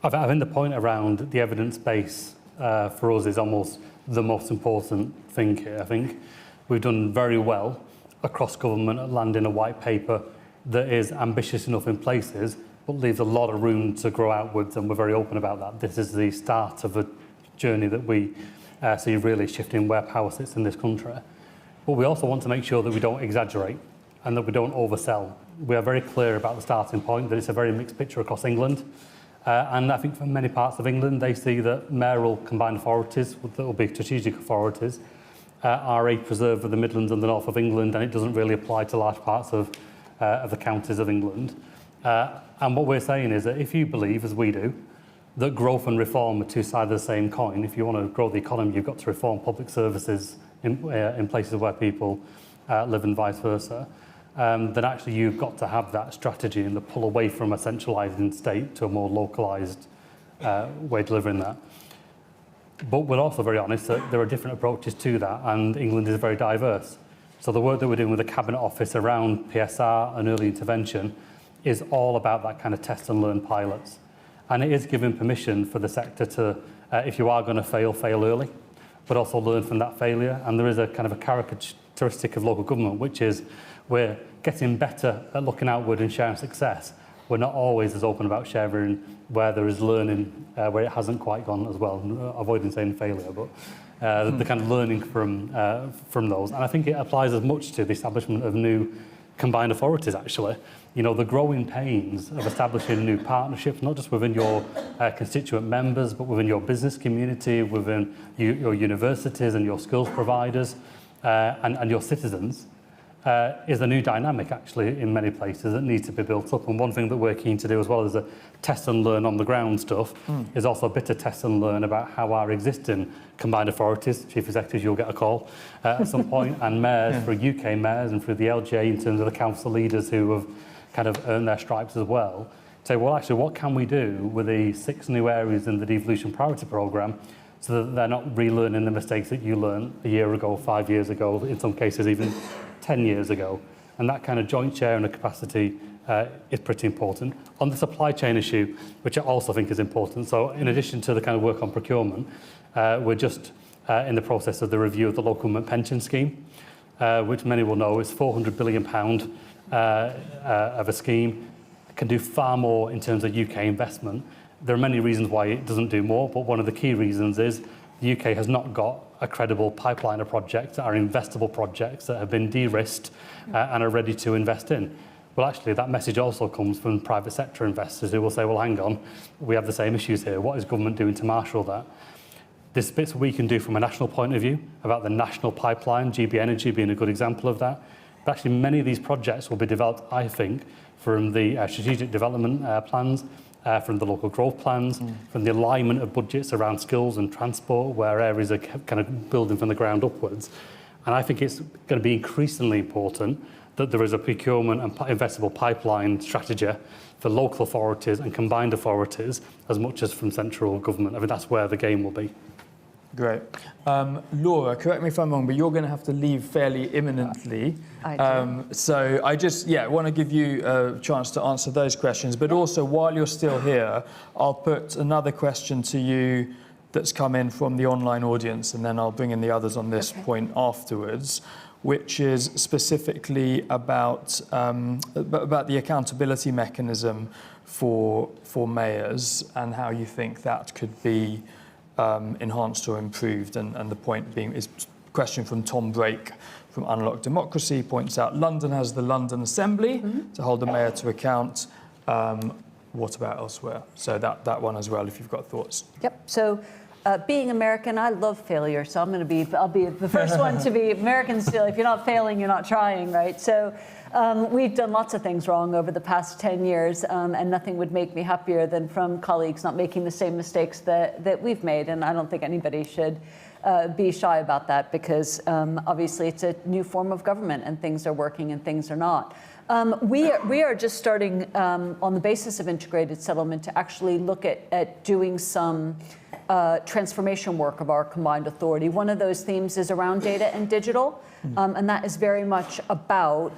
I think the point around the evidence base for us is almost the most important thing here. I think we've done very well across government and land in a white paper that is ambitious enough in places, but leaves a lot of room to grow outwards, and we're very open about that. This is the start of a journey that we see really shifting where power sits in this country. But we also want to make sure that we don't exaggerate and that we don't oversell. We are very clear about the starting point, that it's a very mixed picture across England. And I think for many parts of England, they see that mayoral combined authorities, that will be strategic authorities, are a preserve of the Midlands and the north of England, and it doesn't really apply to large parts of the counties of England. And what we're saying is that if you believe, as we do, that growth and reform are two sides of the same coin, if you want to grow the economy, you've got to reform public services in places where people live and vice versa, then actually you've got to have that strategy and the pull away from a centralising state to a more localised way of delivering that. But we're also very honest that there are different approaches to that, and England is very diverse. So the work that we're doing with the Cabinet Office around PSR and early intervention is all about that kind of test and learn pilots. And it is giving permission for the sector to, if you are going to fail, fail early, but also learn from that failure. And there is a kind of a characteristic of local government, which is we're getting better at looking outward and sharing success. We're not always as open about sharing where there is learning, where it hasn't quite gone as well, avoiding saying failure, but the kind of learning from those. And I think it applies as much to the establishment of new combined authorities, actually. You know, the growing pains of establishing new partnerships, not just within your constituent members, but within your business community, within your universities and your skills providers and your citizens, is a new dynamic, actually, in many places that needs to be built up. And one thing that we're keen to do, as well as the test and learn on the ground stuff, is also a bit of test and learn about how our existing combined authorities, chief executives, you'll get a call at some point, and mayors, through UK mayors and through the LGA in terms of the council leaders who have kind of earned their stripes as well, say, well, actually, what can we do with the 6 new areas in the Devolution Priority Programme so that they're not relearning the mistakes that you learned a year ago, 5 years ago, in some cases even 10 years ago. And that kind of joint sharing of capacity is pretty important. On the supply chain issue, which I also think is important, so in addition to the kind of work on procurement, we're just in the process of the review of the local government pension scheme, which many will know is £400 billion of a scheme, can do far more in terms of UK investment. There are many reasons why it doesn't do more, but one of the key reasons is the UK has not got a credible pipeline of projects that are investable projects that have been de-risked and are ready to invest in. Well, actually, that message also comes from private sector investors who will say, well, hang on, we have the same issues here. What is government doing to marshal that? There's bits we can do from a national point of view about the national pipeline, GB Energy being a good example of that. But actually, many of these projects will be developed, I think, from the strategic development plans, from the local growth plans, from the alignment of budgets around skills and transport, where areas are kind of building from the ground upwards. And I think it's going to be increasingly important that there is a procurement and investable pipeline strategy for local authorities and combined authorities as much as from central government. I mean, that's where the game will be. Great. Laura, correct me if I'm wrong, but you're going to have to leave fairly imminently. I do. So I just, want to give you a chance to answer those questions. But also, while you're still here, I'll put another question to you that's come in from the online audience, and then I'll bring in the others on this point afterwards, which is specifically about the accountability mechanism for mayors and how you think that could be enhanced or improved. And the point being is a question from Tom Brake from Unlock Democracy points out London has the London Assembly to hold the mayor to account. What about elsewhere? So that one as well, if you've got thoughts. Yep. So being American, I love failure. So I'll be the first one to be American still. If you're not failing, you're not trying, right? So we've done lots of things wrong over the past 10 years, and nothing would make me happier than from colleagues not making the same mistakes that we've made. And I don't think anybody should be shy about that, because obviously it's a new form of government and things are working and things are not. We are just starting on the basis of integrated settlement to actually look at doing some transformation work of our combined authority. One of those themes is around data and digital, and that is very much about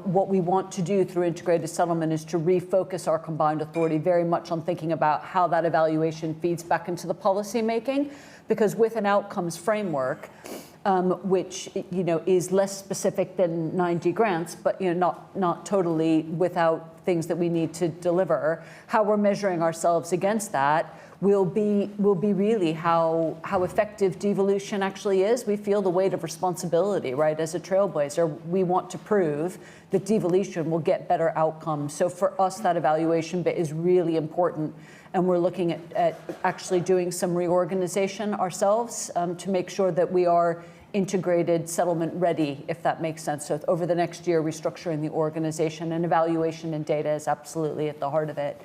what we want to do through integrated settlement is to refocus our combined authority very much on thinking about how that evaluation feeds back into the policy making, because with an outcomes framework, which is less specific than 9D grants, but not totally without things that we need to deliver. How we're measuring ourselves against that will be really how effective devolution actually is. We feel the weight of responsibility, right? As a trailblazer, we want to prove that devolution will get better outcomes. So for us, that evaluation bit is really important. And we're looking at actually doing some reorganization ourselves to make sure that we are integrated, settlement ready, if that makes sense. So over the next year, restructuring the organization, and evaluation and data is absolutely at the heart of it.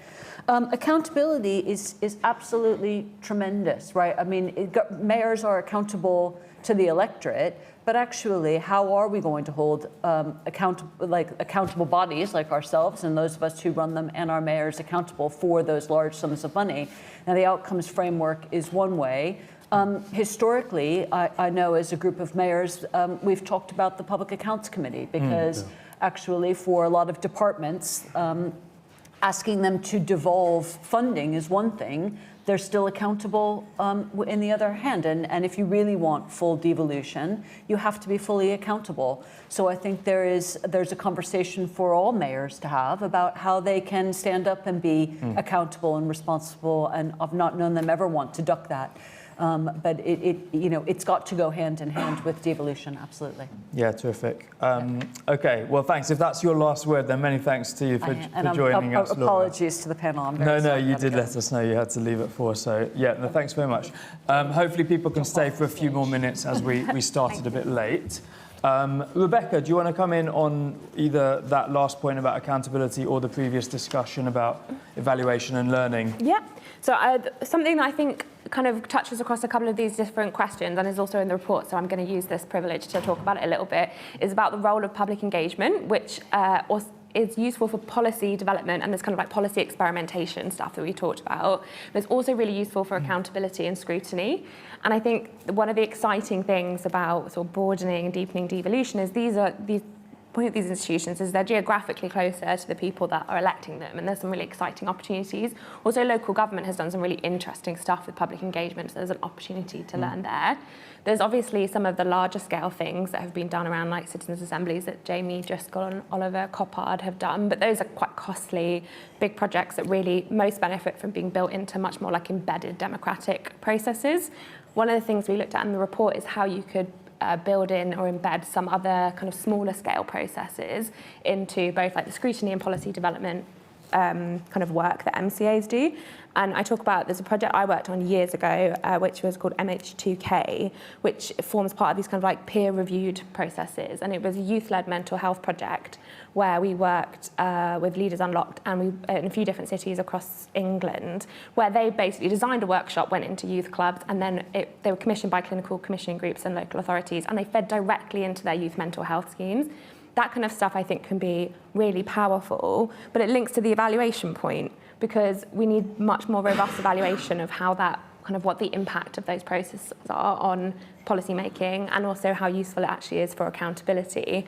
Accountability is absolutely tremendous, right? I mean, mayors are accountable to the electorate, but actually, how are we going to hold accountable bodies like ourselves and those of us who run them and our mayors accountable for those large sums of money? Now, the outcomes framework is one way. Historically, I know as a group of mayors, we've talked about the Public Accounts Committee because actually for a lot of departments, asking them to devolve funding is one thing. They're still accountable in the other hand. And if you really want full devolution, you have to be fully accountable. So I think there's a conversation for all mayors to have about how they can stand up and be accountable and responsible. And I've not known them ever want to duck that. But it's got to go hand in hand with devolution, absolutely. Yeah, terrific. Okay, well, thanks. If that's your last word, then many thanks to you for joining us. Apologies to the panel. I'm very sorry you did let us know you had to leave at 4. So, yeah, no, thanks very much. Hopefully people can stay for a few more minutes as we started a bit late. Rebecca, do you want to come in on either that last point about accountability or the previous discussion about evaluation and learning? Yeah. So something that I think kind of touches across a couple of these different questions and is also in the report, so I'm going to use this privilege to talk about it a little bit, is about the role of public engagement, which is useful for policy development and this kind of like policy experimentation stuff that we talked about. But it's also really useful for accountability and scrutiny. And I think one of the exciting things about sort of broadening and deepening devolution is the point of these institutions is they're geographically closer to the people that are electing them, and there's some really exciting opportunities. Also, local government has done some really interesting stuff with public engagement, so there's an opportunity to learn there. There's obviously some of the larger scale things that have been done around like citizens' assemblies that Jamie Driscoll and Oliver Coppard have done, but those are quite costly, big projects that really most benefit from being built into much more like embedded democratic processes. One of the things we looked at in the report is how you could build in or embed some other kind of smaller scale processes into both like the scrutiny and policy development kind of work that MCAs do. And I talk about, there's a project I worked on years ago, which was called MH2K, which forms part of these kind of like peer-reviewed processes. And it was a youth-led mental health project where we worked with Leaders Unlocked and we in a few different cities across England, where they basically designed a workshop, went into youth clubs, and then they were commissioned by clinical commissioning groups and local authorities, and they fed directly into their youth mental health schemes. That kind of stuff, I think, can be really powerful, but it links to the evaluation point, because we need much more robust evaluation of how that, kind of what the impact of those processes are on policy making, and also how useful it actually is for accountability,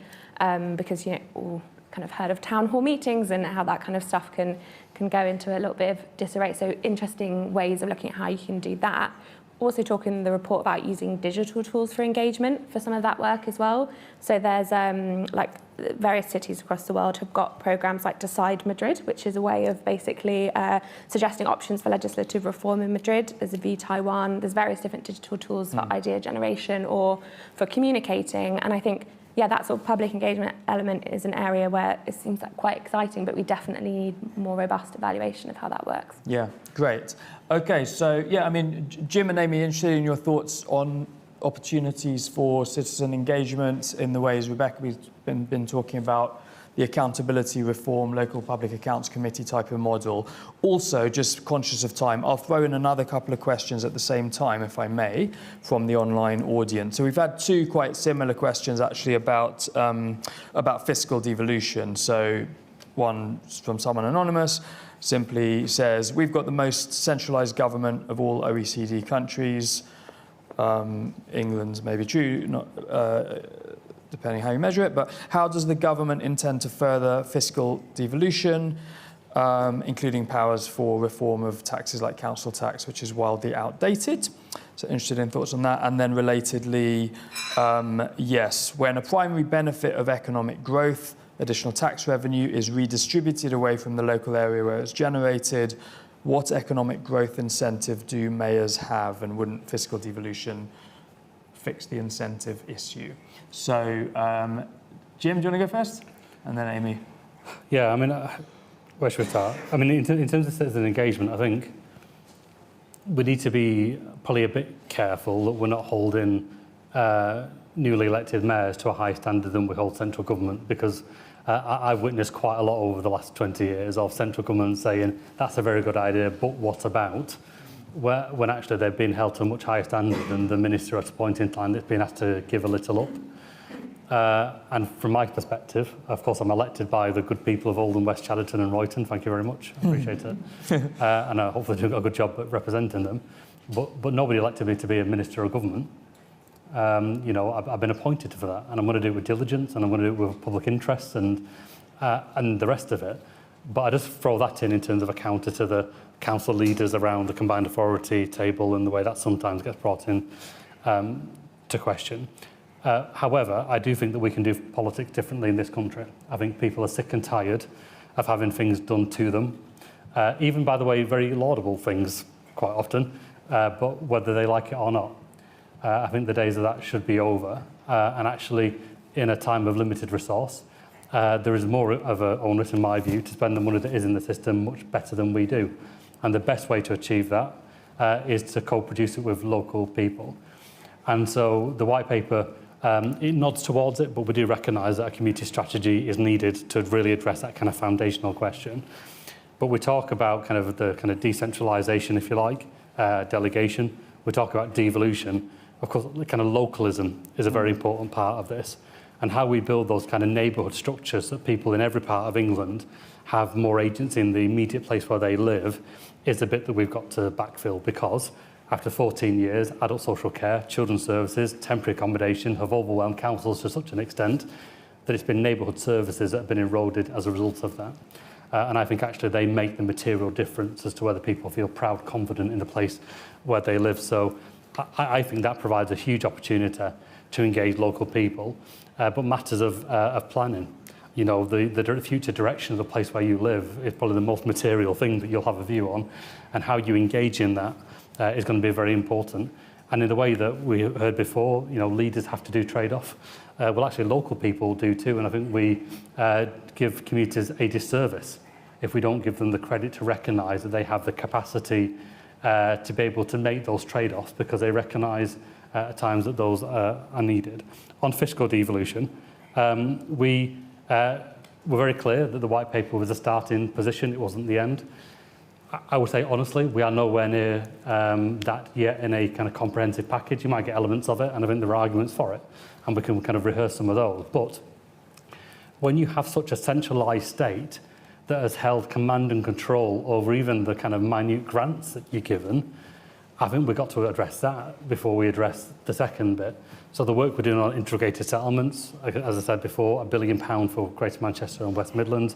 because, you know, all kind of heard of town hall meetings and how that kind of stuff can go into a little bit of disarray. So interesting ways of looking at how you can do that. Also talking in the report about using digital tools for engagement for some of that work as well. So there's like various cities across the world have got programs like Decide Madrid, which is a way of basically suggesting options for legislative reform in Madrid. There's a V Taiwan. There's various different digital tools for idea generation or for communicating. And I think, yeah, that sort of public engagement element is an area where it seems like quite exciting, but we definitely need more robust evaluation of how that works. Yeah, great. Okay, so yeah, I mean, Jim and Amy, interested in your thoughts on opportunities for citizen engagement in the ways Rebecca's been talking about, the accountability reform, local public accounts committee type of model. Also, just conscious of time, I'll throw in another couple of questions at the same time, if I may, from the online audience. So we've had two quite similar questions actually about fiscal devolution. So one from someone anonymous simply says, we've got the most centralised government of all OECD countries. England's maybe true, not, depending how you measure it, but how does the government intend to further fiscal devolution, including powers for reform of taxes like council tax, which is wildly outdated? So interested in thoughts on that. And then relatedly, yes, when a primary benefit of economic growth, additional tax revenue, is redistributed away from the local area where it's generated, what economic growth incentive do mayors have, and wouldn't fiscal devolution fix the incentive issue? So, Jim, do you want to go first? And then Amy. Yeah, I mean, where should we start? I mean, in terms of citizen engagement, I think we need to be probably a bit careful that we're not holding newly elected mayors to a higher standard than we hold central government, because I've witnessed quite a lot over the last 20 years of central government saying that's a very good idea, but what about? When actually they've been held to a much higher standard than the minister at a point in time that's been asked to give a little up. And from my perspective, of course, I'm elected by the good people of Oldham, West Chadderton and Royton. Thank you very much. I appreciate it. And I hopefully do a good job at representing them. But nobody elected me to be a minister of government. You know, I've been appointed for that, and I'm going to do it with diligence, and I'm going to do it with public interest and the rest of it. But I just throw that in terms of a counter to the council leaders around the combined authority table and the way that sometimes gets brought in to question. However, I do think that we can do politics differently in this country. I think people are sick and tired of having things done to them, even, by the way, very laudable things quite often, but whether they like it or not. I think the days of that should be over. And actually, in a time of limited resource, there is more of an onus, in my view, to spend the money that is in the system much better than we do. And the best way to achieve that is to co-produce it with local people. And so the white paper, it nods towards it, but we do recognise that a community strategy is needed to really address that kind of foundational question. But we talk about kind of the kind of decentralisation, if you like, delegation. We talk about devolution. Of course, the kind of localism is a very important part of this, and how we build those kind of neighbourhood structures that people in every part of England have more agency in the immediate place where they live is the bit that we've got to backfill, because after 14 years, adult social care, children's services, temporary accommodation have overwhelmed councils to such an extent that it's been neighbourhood services that have been eroded as a result of that. And I think actually they make the material difference as to whether people feel proud, confident in the place where they live. So I think that provides a huge opportunity to engage local people, but matters of planning. You know, the future direction of the place where you live is probably the most material thing that you'll have a view on, and how you engage in that is going to be very important. And in the way that we heard before, you know, leaders have to do trade-off. Well, actually, local people do too, and I think we give communities a disservice if we don't give them the credit to recognise that they have the capacity to be able to make those trade-offs, because they recognise at times that those are needed. On fiscal devolution, we were very clear that the white paper was a starting position, it wasn't the end. I would say, honestly, we are nowhere near that yet in a kind of comprehensive package. You might get elements of it, and I think there are arguments for it, and we can kind of rehearse some of those. But when you have such a centralised state that has held command and control over even the kind of minute grants that you're given, I think we've got to address that before we address the second bit. So the work we're doing on integrated settlements, as I said before, £1 billion for Greater Manchester and West Midlands,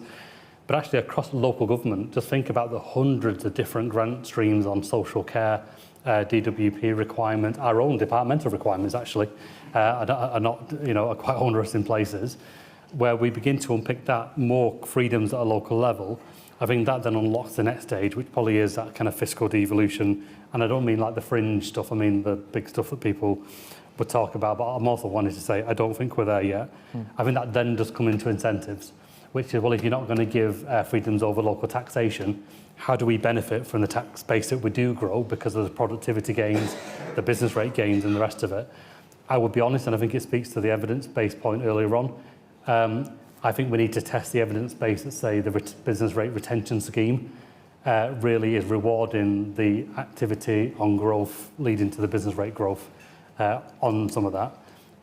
but actually across local government, just think about the hundreds of different grant streams on social care, DWP requirement, our own departmental requirements actually are not, you know, are quite onerous in places, where we begin to unpick that more freedoms at a local level. I think that then unlocks the next stage, which probably is that kind of fiscal devolution. And I don't mean like the fringe stuff, I mean the big stuff that people would talk about, but I'm also wanting to say I don't think we're there yet. I think that then does come into incentives, which is, well, if you're not going to give freedoms over local taxation, how do we benefit from the tax base that we do grow because of the productivity gains, the business rate gains and the rest of it? I would be honest, and I think it speaks to the evidence-based point earlier on, I think we need to test the evidence base that say the business rate retention scheme really is rewarding the activity on growth leading to the business rate growth on some of that.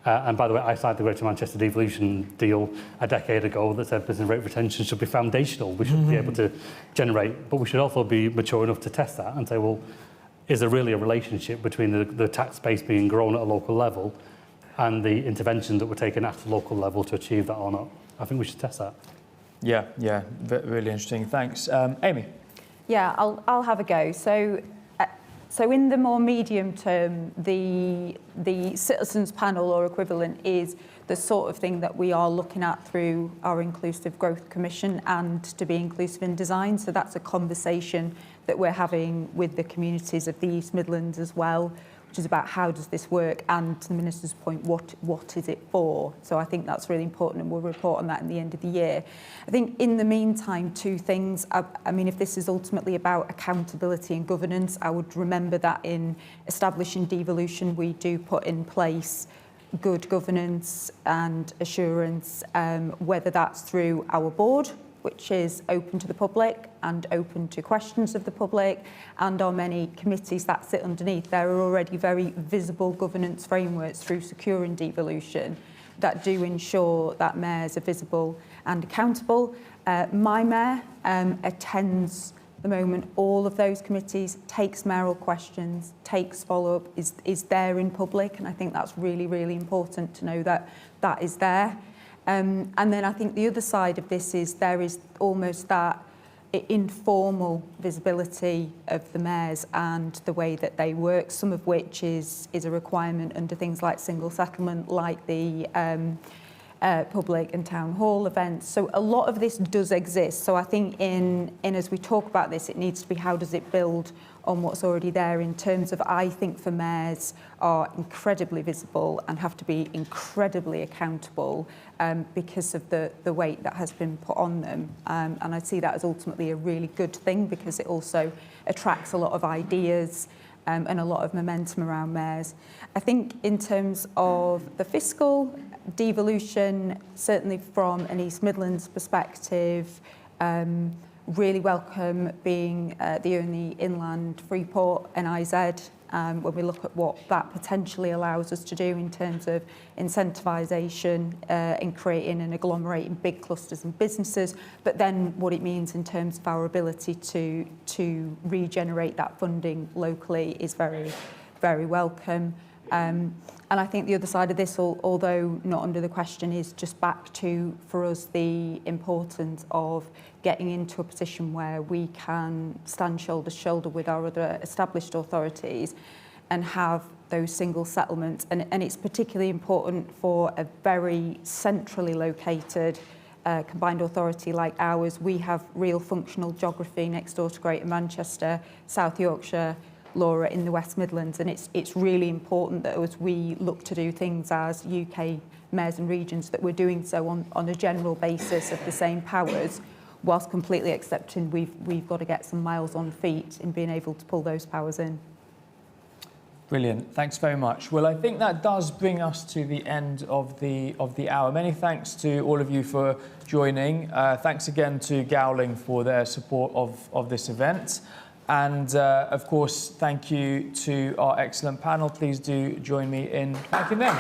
And by the way, I signed the Greater Manchester Devolution deal a decade ago that said business rate retention should be foundational. We should be able to generate, but we should also be mature enough to test that and say, well, is there really a relationship between the tax base being grown at a local level and the interventions that were taken at the local level to achieve that or not? I think we should test that. Yeah, really interesting. Thanks. Amy? Yeah, I'll have a go. So So in the more medium term, the citizens panel or equivalent is the sort of thing that we are looking at through our Inclusive Growth Commission and to be inclusive in design. So that's a conversation that we're having with the communities of the East Midlands as well, which is about how does this work, and to the Minister's point, what is it for? So I think that's really important, and we'll report on that in the end of the year. I think in the meantime, two things. I mean, if this is ultimately about accountability and governance, I would remember that in establishing devolution, we do put in place good governance and assurance, whether that's through our board, which is open to the public and open to questions of the public, and our many committees that sit underneath. There are already very visible governance frameworks through securing devolution that do ensure that mayors are visible and accountable. My mayor attends at the moment all of those committees, takes mayoral questions, takes follow-up, is there in public, and I think that's really, really important to know that that is there. And then I think the other side of this is there is almost that informal visibility of the mayors and the way that they work, some of which is a requirement under things like single settlement, like the public and town hall events. So a lot of this does exist. So I think in as we talk about this, it needs to be how does it build on what's already there in terms of, I think for mayors are incredibly visible and have to be incredibly accountable because of the weight that has been put on them. And I see that as ultimately a really good thing because it also attracts a lot of ideas and a lot of momentum around mayors. I think in terms of the fiscal devolution, certainly from an East Midlands perspective, really welcome being the only inland free port NIZ when we look at what that potentially allows us to do in terms of incentivisation in creating and agglomerating big clusters and businesses, but then what it means in terms of our ability to regenerate that funding locally is very, very welcome. And I think the other side of this, although not under the question, is just back to, for us, the importance of getting into a position where we can stand shoulder to shoulder with our other established authorities and have those single settlements. And it's particularly important for a very centrally located combined authority like ours. We have real functional geography next door to Greater Manchester, South Yorkshire, Laura in the West Midlands, and it's really important that as we look to do things as UK mayors and regions that we're doing so on a general basis of the same powers, whilst completely accepting we've got to get some miles on feet in being able to pull those powers in. Brilliant. Thanks very much. Well, I think that does bring us to the end of the hour. Many thanks to all of you for joining. Thanks again to Gowling for their support of this event. And of course, thank you to our excellent panel. Please do join me in thanking them.